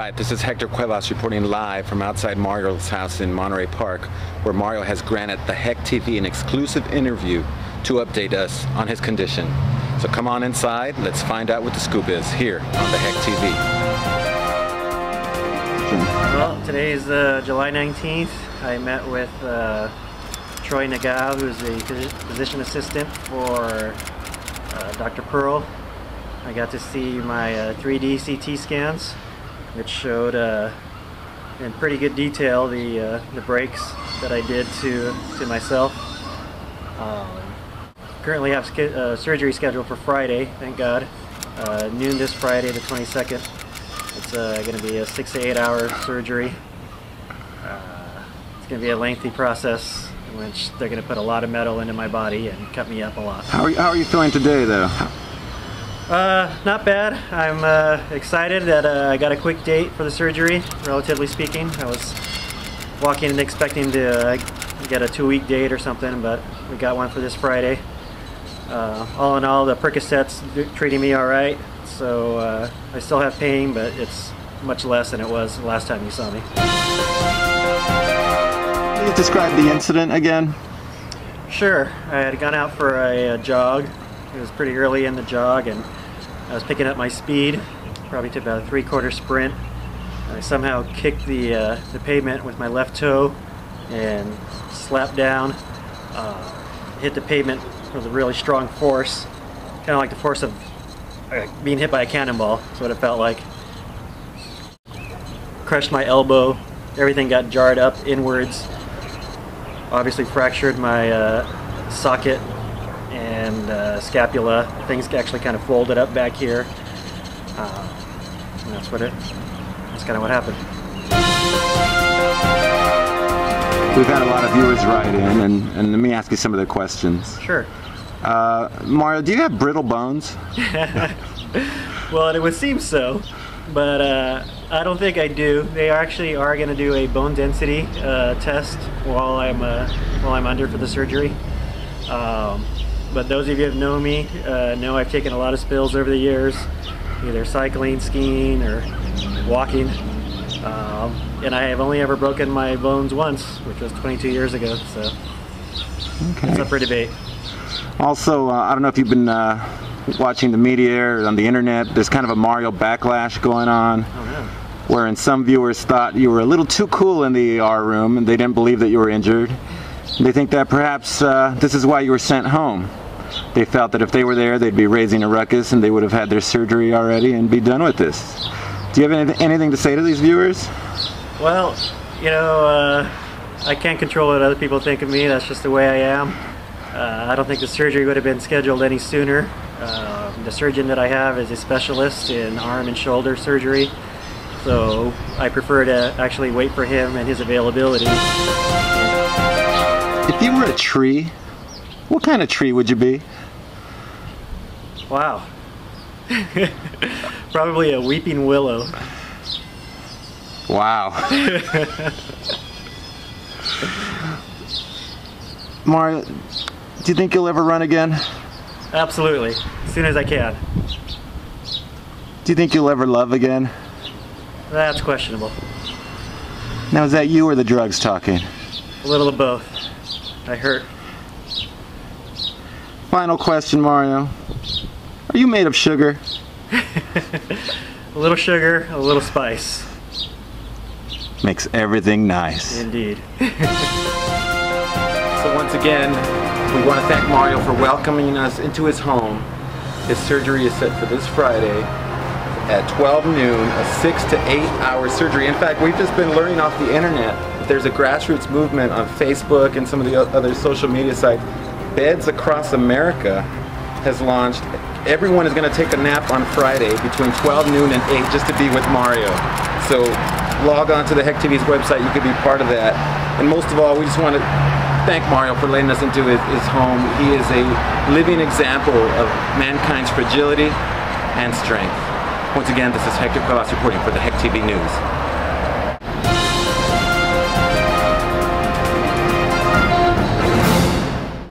Alright, this is Hector Cuevas reporting live from outside Mario's house in Monterey Park, where Mario has granted the Heck TV an exclusive interview to update us on his condition. So come on inside, let's find out what the scoop is here on the Heck TV. Well, today is July 19th. I met with Troy Nagao, who's a physician assistant for Dr. Pearl. I got to see my 3D CT scans, which showed in pretty good detail the breaks that I did to myself. Currently have surgery scheduled for Friday, thank God. Noon this Friday, the 22nd. It's going to be a 6 to 8 hour surgery. It's going to be a lengthy process in which they're going to put a lot of metal into my body and cut me up a lot. How are you feeling today, though? Not bad. I'm excited that I got a quick date for the surgery, relatively speaking. I was walking and expecting to get a 2-week date or something, but we got one for this Friday. All in all, the Percocet's treating me alright, so I still have pain, but it's much less than it was the last time you saw me. Can you describe the incident again? Sure. I had gone out for a jog. It was pretty early in the jog, and I was picking up my speed, probably to about a 3/4 sprint. I somehow kicked the pavement with my left toe and slapped down, hit the pavement with a really strong force, kind of like the force of being hit by a cannonball. That's what it felt like. Crushed my elbow, everything got jarred up inwards, obviously fractured my socket and scapula. Things actually kind of folded up back here. And that's kind of what happened. We've had a lot of viewers write in, and let me ask you some of their questions. Sure. Mario, do you have brittle bones? Well, it would seem so, but I don't think I do. They actually are going to do a bone density test while I'm under for the surgery. But those of you who have known me know I've taken a lot of spills over the years, either cycling, skiing, or walking. And I have only ever broken my bones once, which was 22 years ago, so okay. It's up for debate. Also, I don't know if you've been watching the media or on the internet, there's kind of a Mario backlash going on. Oh, no. Wherein some viewers thought you were a little too cool in the ER room and they didn't believe that you were injured. They think that perhaps this is why you were sent home. They felt that if they were there, they'd be raising a ruckus and they would have had their surgery already and be done with this. Do you have anything to say to these viewers? Well, you know, I can't control what other people think of me. That's just the way I am. I don't think the surgery would have been scheduled any sooner. The surgeon that I have is a specialist in arm and shoulder surgery, so I prefer to actually wait for him and his availability. If you were a tree, what kind of tree would you be? Wow. Probably a weeping willow. Wow. Mario, do you think you'll ever run again? Absolutely, as soon as I can. Do you think you'll ever love again? That's questionable. Now, is that you or the drugs talking? A little of both. I hurt. Final question, Mario. Are you made of sugar? A little sugar, a little spice. Makes everything nice. Indeed. So once again, we want to thank Mario for welcoming us into his home. His surgery is set for this Friday at 12 noon, a 6 to 8 hour surgery. In fact, we've just been learning off the internet that there's a grassroots movement on Facebook and some of the other social media sites. Beds Across America has launched. Everyone is going to take a nap on Friday between 12 noon and 8 just to be with Mario. So log on to the Heck TV's website, you could be part of that. And most of all, we just want to thank Mario for letting us into his home. He is a living example of mankind's fragility and strength. Once again, this is Hector Cuevas reporting for the Heck TV News.